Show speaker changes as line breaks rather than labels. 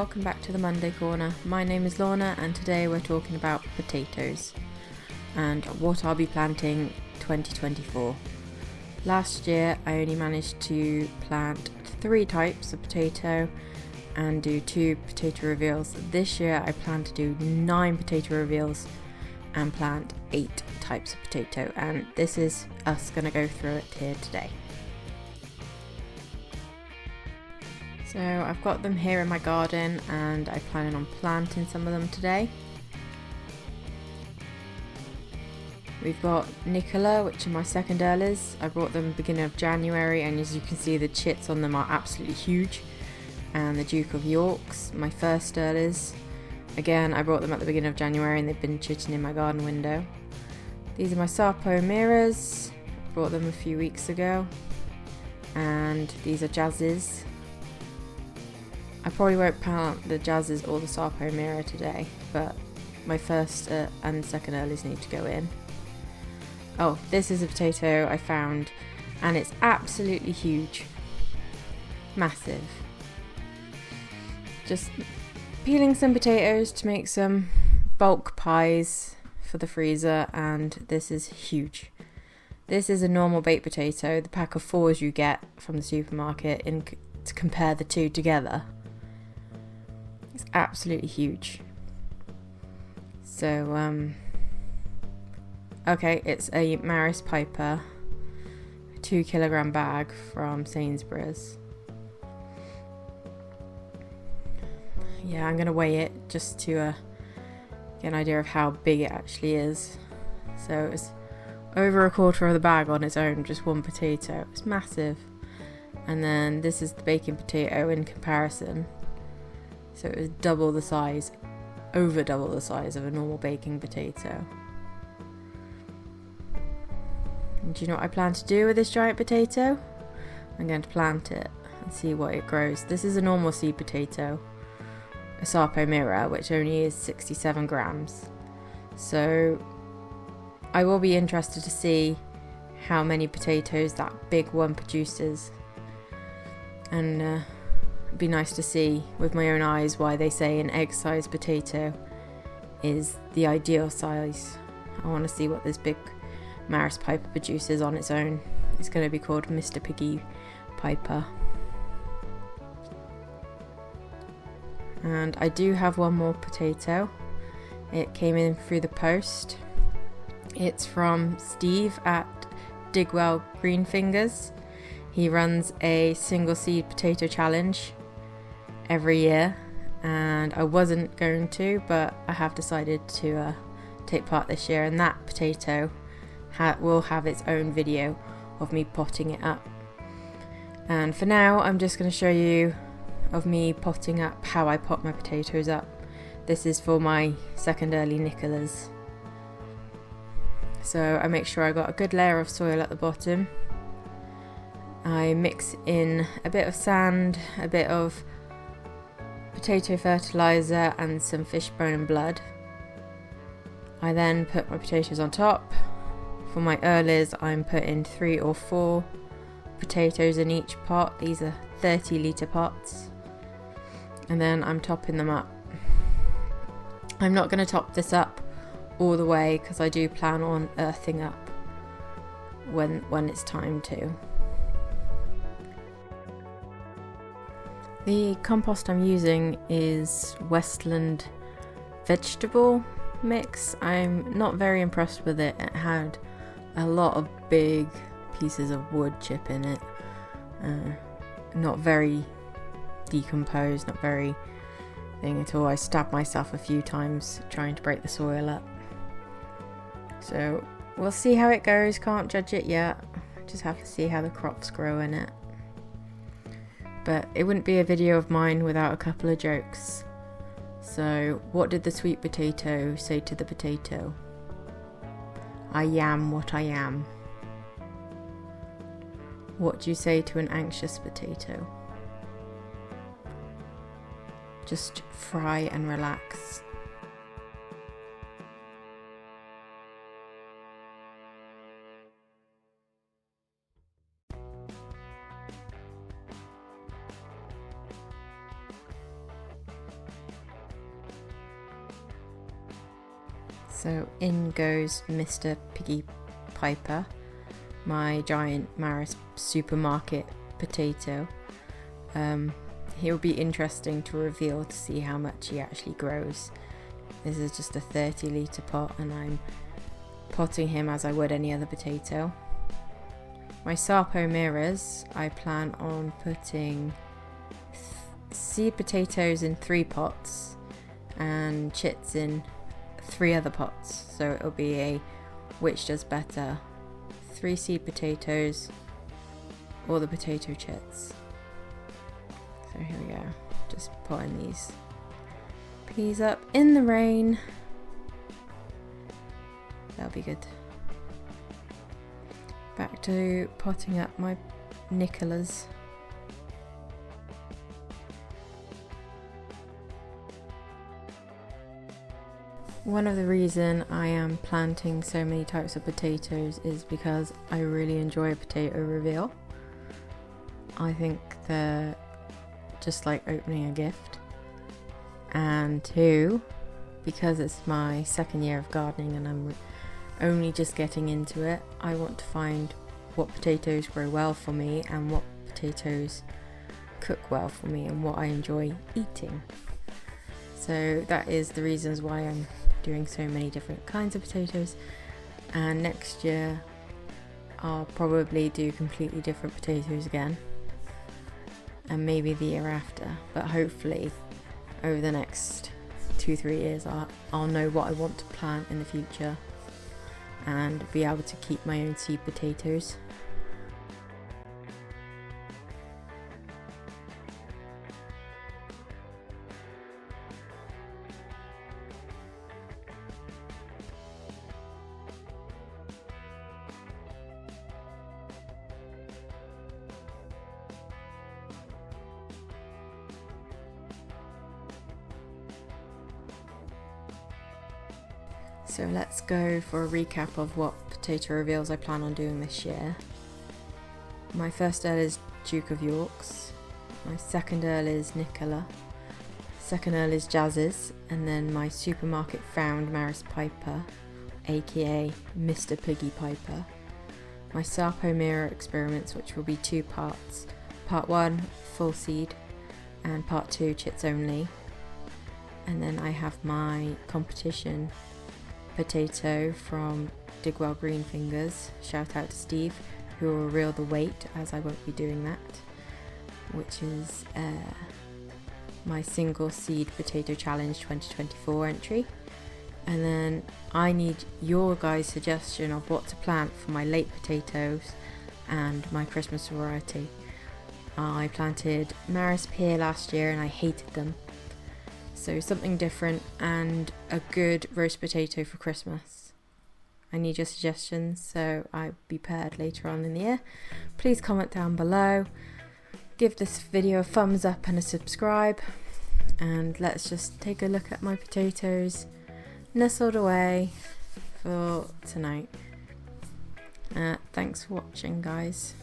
welcome back to the Monday Corner. My name is Lorna and today we're talking about potatoes and what I'll be planting 2024. Last year I only managed to plant 3 types of potato and do 2 potato reveals. This year I plan to do 9 potato reveals and plant 8 types of potato, and this is us going to go through it here today. So I've got them here in my garden and I plan on planting some of them today. We've got Nicola, which are my second earlies. I brought them beginning of January and as you can see the chits on them are absolutely huge. And the Duke of Yorks, my first earlies. Again, I brought them at the beginning of January and they've been chitting in my garden window. These are my Sarpo Miras. Brought them a few weeks ago. And these are Jazzys. I probably won't plant the Jazzys or the Sarpo Mira today, but my first and second earlies need to go in. Oh, this is a potato I found and it's absolutely huge. Massive. Just peeling some potatoes to make some bulk pies for the freezer, and this is huge. This is a normal baked potato, the pack of 4s you get from the supermarket, to compare the two together. It's absolutely huge. So, okay, it's a Maris Piper 2 kilogram bag from Sainsbury's. Yeah, I'm going to weigh it just to get an idea of how big it actually is. So it's over a quarter of the bag on its own, just one potato. It's massive. And then this is the baking potato in comparison. So it was double the size, over double the size of a normal baking potato. And do you know what I plan to do with this giant potato? I'm going to plant it and see what it grows. This is a normal seed potato, a Sarpo Mira, which only is 67 grams. So I will be interested to see how many potatoes that big one produces. And it'd be nice to see with my own eyes why they say an egg-sized potato is the ideal size. I want to see what this big Maris Piper produces on its own. It's going to be called Mr. Piggy Piper. And I do have one more potato. It came in through the post. It's from Steve at Digwell Green Fingers. He runs a single seed potato challenge every year, and I wasn't going to, but I have decided to take part this year, and that potato will have its own video of me potting it up. And for now I'm just going to show you of me potting up how I pot my potatoes up. This is for my second early Nicolas. So I make sure I got a good layer of soil at the bottom. I mix in a bit of sand, a bit of potato fertilizer and some fish bone and blood. I then put my potatoes on top. For my earlies I'm putting 3 or 4 potatoes in each pot. These are 30-litre pots. And then I'm topping them up. I'm not going to top this up all the way because I do plan on earthing up when it's time to. The compost I'm using is Westland vegetable mix. I'm not very impressed with it. It had a lot of big pieces of wood chip in it. Not very decomposed, not very thing at all. I stabbed myself a few times trying to break the soil up. So we'll see how it goes. Can't judge it yet. Just have to see how the crops grow in it. But it wouldn't be a video of mine without a couple of jokes. So, what did the sweet potato say to the potato? I am what I am. What do you say to an anxious potato? Just fry and relax. So in goes Mr. Piggy Piper, my giant Maris supermarket potato. He'll be interesting to reveal to see how much he actually grows. This is just a 30-litre pot and I'm potting him as I would any other potato. My Sarpo Miras, I plan on putting seed potatoes in 3 pots and chits in 3 other pots. So it'll be a which does better, 3 seed potatoes or the potato chits. So here we go, just potting these peas up in the rain. That'll be good. Back to potting up my Nicolas. One of the reasons I am planting so many types of potatoes is because I really enjoy a potato reveal. I think they're just like opening a gift. And 2, because it's my 2nd year of gardening and I'm only just getting into it, I want to find what potatoes grow well for me and what potatoes cook well for me and what I enjoy eating. So that is the reasons why I'm doing so many different kinds of potatoes, and next year I'll probably do completely different potatoes again, and maybe the year after, but hopefully over the next 2-3 years I'll know what I want to plant in the future and be able to keep my own seed potatoes. So let's go for a recap of what potato reveals I plan on doing this year. My first Earl is Duke of York's, my second Earl is Nicola, second Earl is Jazzy's, and then my supermarket found Maris Piper, aka Mr. Piggy Piper. My Sarpo Mira experiments, which will be 2 parts, part 1 full seed and part 2 chits only. And then I have my competition potato from Digwell Green Fingers, shout out to Steve, who will reveal the weight as I won't be doing that, which is my single seed potato challenge 2024 entry. And then I need your guys' suggestion of what to plant for my late potatoes and my Christmas variety. I planted Maris Pear last year and I hated them. So something different and a good roast potato for Christmas. I need your suggestions, so I'll be paired later on in the year. Please comment down below. Give this video a thumbs up and a subscribe. And let's just take a look at my potatoes nestled away for tonight. Thanks for watching, guys.